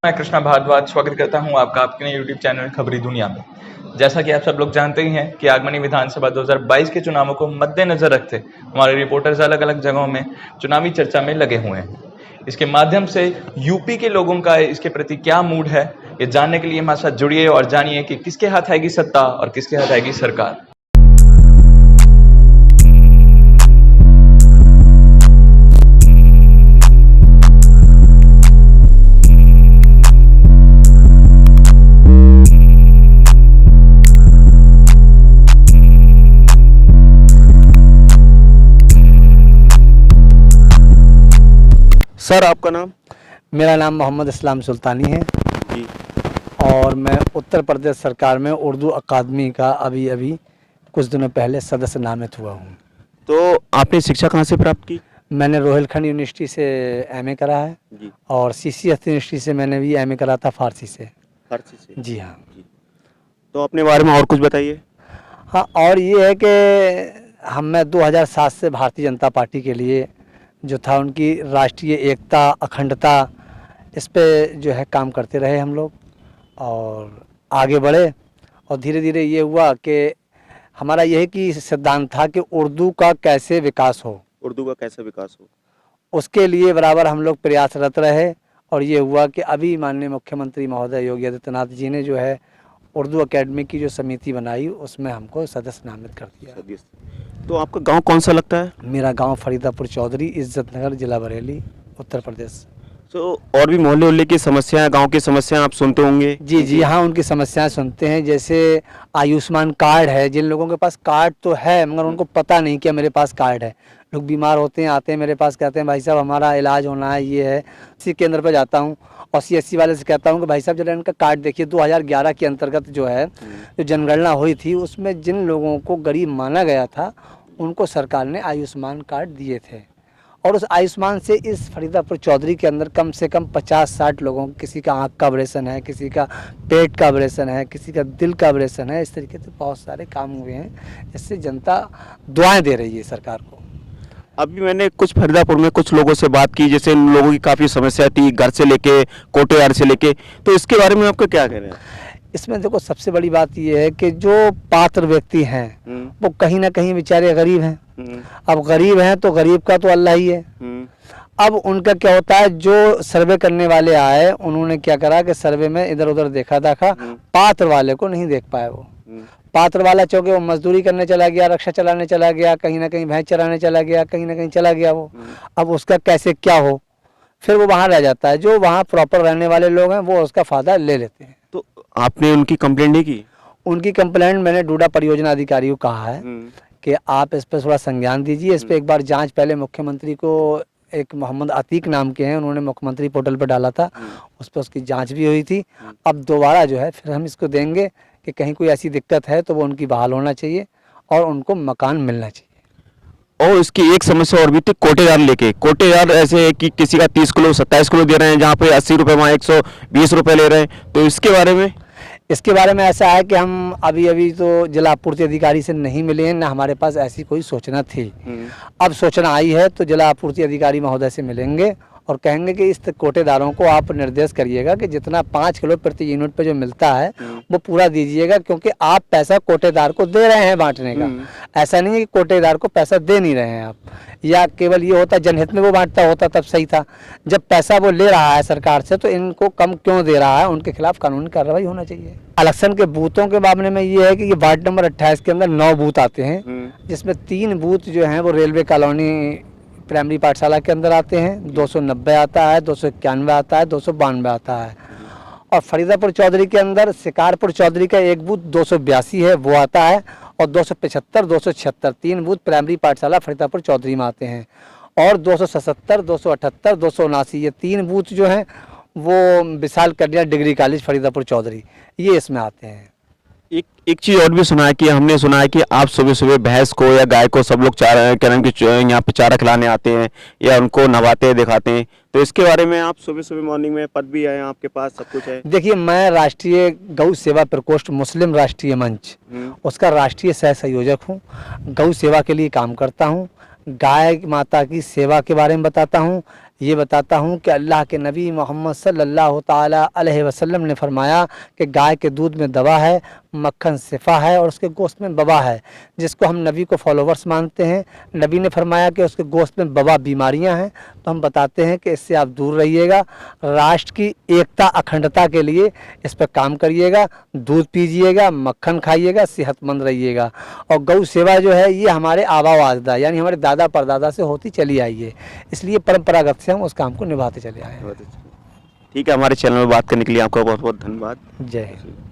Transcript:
मैं कृष्णा भारद्वाज स्वागत करता हूं आपका आपके नए यूट्यूब चैनल खबरी दुनिया में। जैसा कि आप सब लोग जानते ही हैं कि आगमनी विधानसभा 2022 के चुनावों को मद्देनजर रखते हमारे रिपोर्टर्स अलग अलग जगहों में चुनावी चर्चा में लगे हुए हैं। इसके माध्यम से यूपी के लोगों का इसके प्रति क्या मूड है, ये जानने के लिए हमारे साथ जुड़िए और जानिए कि किसके हाथ आएगी सत्ता और किसके हाथ आएगी सरकार। सर आपका नाम? मेरा नाम मोहम्मद इस्लाम सुल्तानी है जी। और मैं उत्तर प्रदेश सरकार में उर्दू अकादमी का अभी कुछ दिनों पहले सदस्य नामित हुआ हूँ। तो आपने शिक्षा कहाँ से प्राप्त की? मैंने रोहिलखंड यूनिवर्सिटी से एमए करा है जी। और सीसीएस यूनिवर्सिटी से मैंने भी एमए करा था फारसी से। फारसी से? जी हाँ जी। तो अपने बारे में और कुछ बताइए। हाँ, और ये है कि मैं 2007 से भारतीय जनता पार्टी के लिए जो था उनकी राष्ट्रीय एकता अखंडता इस पे जो है काम करते रहे हम लोग और आगे बढ़े। और धीरे धीरे ये हुआ कि हमारा यही कि सिद्धांत था कि उर्दू का कैसे विकास हो, उर्दू का कैसे विकास हो, उसके लिए बराबर हम लोग प्रयासरत रहे। और ये हुआ कि अभी माननीय मुख्यमंत्री महोदय योगी आदित्यनाथ जी ने जो है उर्दू अकेडमी की जो समिति बनाई उसमें हमको सदस्य नामित कर दिया। सदस्य। तो आपका गांव कौन सा लगता है? मेरा गांव फरीदापुर चौधरी, इज्जतनगर, जिला बरेली, उत्तर प्रदेश। तो और भी मोहल्ले उल्ले की समस्याएं, गांव की समस्याएं आप सुनते होंगे? जी जी हाँ, उनकी समस्याएं सुनते हैं। जैसे आयुष्मान कार्ड है, जिन लोगों के पास कार्ड तो है मगर उनको पता नहीं कि मेरे पास कार्ड है। लोग बीमार होते हैं, आते हैं मेरे पास, कहते हैं भाई साहब हमारा इलाज होना है, ये है। इसी केंद्र पर जाता हूँ और CSC वाले से कहता हूँ कि भाई साहब जरा इनका कार्ड देखिए। 2011 के अंतर्गत जो है जो जनगणना हुई थी उसमें जिन लोगों को गरीब माना गया था उनको सरकार ने आयुष्मान कार्ड दिए थे और उस आयुष्मान से इस फरीदापुर चौधरी के अंदर कम से कम 50-60 लोगों, किसी का आँख का ऑपरेशन है, किसी का पेट का ऑपरेशन है, किसी का दिल का ऑपरेशन है। इस तरीके से बहुत सारे काम हुए हैं। इससे जनता दुआएं दे रही है सरकार को। अभी मैंने कुछ फरीदापुर में कुछ लोगों से बात की, जैसे इन लोगों की काफ़ी समस्या थी, घर से लेके कोटेदार से लेके, तो इसके बारे में आपका क्या कहना है? इसमें देखो सबसे बड़ी बात यह है कि जो पात्र व्यक्ति हैं वो कहीं ना कहीं बेचारे गरीब हैं। अब गरीब हैं तो गरीब का तो अल्लाह ही है। अब उनका क्या होता है, जो सर्वे करने वाले आए उन्होंने क्या करा कि सर्वे में इधर उधर देखा पात्र वाले को नहीं देख पाए। वो पात्र वाला चौके वो मजदूरी करने चला गया, रक्षा चलाने चला गया, कहीं ना कहीं भैंस चराने चला गया, कहीं ना कहीं चला गया वो। अब उसका कैसे क्या हो, फिर वो वहाँ रह जाता है। जो वहाँ प्रॉपर रहने वाले लोग हैं वो उसका फायदा ले लेते हैं। तो आपने उनकी कंप्लेंट नहीं की? उनकी कंप्लेंट मैंने डूडा परियोजना अधिकारी को कहा है कि आप इस पर थोड़ा संज्ञान दीजिए, इस पर एक बार जांच। पहले मुख्यमंत्री को एक मोहम्मद अतीक नाम के हैं, उन्होंने मुख्यमंत्री पोर्टल पर डाला था, उस पर उसकी जांच भी हुई थी। अब दोबारा जो है फिर हम इसको देंगे कि कहीं कोई ऐसी दिक्कत है तो वो उनकी बहाल होना चाहिए और उनको मकान मिलना चाहिए। और इसकी एक समस्या और भी थी, कोटेदार लेके। कोटेदार ऐसे है कि किसी का 30 किलो 27 किलो दे रहे हैं, जहाँ पे 80 रुपये, वहाँ 120 रुपये ले रहे हैं। तो इसके बारे में? इसके बारे में ऐसा है कि हम अभी तो जिला आपूर्ति अधिकारी से नहीं मिले हैं, ना हमारे पास ऐसी कोई सूचना थी। अब सूचना आई है तो जिला आपूर्ति अधिकारी महोदय से मिलेंगे और कहेंगे कि इस कोटेदारों को आप निर्देश करिएगा कि जितना 5 किलो प्रति यूनिट पे जो मिलता है वो पूरा दीजिएगा, क्योंकि आप पैसा कोटेदार को दे रहे हैं बांटने का। ऐसा नहीं है कि कोटेदार को पैसा दे नहीं रहे हैं आप, या केवल ये होता जनहित में वो बांटता होता तब सही था। जब पैसा वो ले रहा है सरकार से तो इनको कम क्यों दे रहा है, उनके खिलाफ कानूनी कार्रवाई होना चाहिए। इलेक्शन के बूथों के मामले में ये है कि ये वार्ड नंबर 28 के अंदर 9 बूथ आते हैं, जिसमें 3 बूथ जो हैं वो रेलवे कॉलोनी प्राइमरी पाठशाला के अंदर आते हैं। 290 आता है, 291 आता है, 292 आता है। और फरीदापुर चौधरी के अंदर शिकारपुर चौधरी का एक बूथ 282 है, वो आता है। और 275, 276 3 बूथ प्राइमरी पाठशाला फरीदापुर चौधरी में आते हैं। और 277, 278, 279 ये 3 बूथ जो हैं वो विशाल कन्या डिग्री कॉलेज फरीदापुर चौधरी, ये इसमें आते हैं। एक चीज़ और भी सुना है कि हमने सुना है कि आप सुबह सुबह भैंस को या गाय को सब लोग चारा यहाँ पे चारा खिलाने आते हैं या उनको नहवाते हैं, दिखाते हैं। तो इसके बारे में आप सुबह सुबह मॉर्निंग में पद भी है आपके पास, सब कुछ है? देखिए, मैं राष्ट्रीय गौ सेवा प्रकोष्ठ मुस्लिम राष्ट्रीय मंच उसका राष्ट्रीय सह संयोजक हूँ। गौ सेवा के लिए काम करता हूँ, गाय माता की सेवा के बारे में बताता हूँ, ये बताता हूँ कि अल्लाह के नबी मोहम्मद सल्लल्लाहु ताला अलैहि वसल्लम ने फरमाया कि गाय के दूध में दवा है, मक्खन शिफा है और उसके गोश्त में वबा है। जिसको हम नबी को फॉलोवर्स मानते हैं, नबी ने फरमाया कि उसके गोश्त में वबा बीमारियां हैं, तो हम बताते हैं कि इससे आप दूर रहिएगा। राष्ट्र की एकता अखंडता के लिए इस पर काम करिएगा, दूध पीजिएगा, मक्खन खाइएगा, सेहतमंद रहिएगा। और गौ सेवा जो है ये हमारे आबा व अजदा यानी हमारे दादा परदादा से होती चली आई है, इसलिए परंपरागत से हम उस काम को निभाते चले आए हैं। ठीक है, हमारे चैनल में बात करने के लिए आपका बहुत बहुत धन्यवाद। जय हिंद।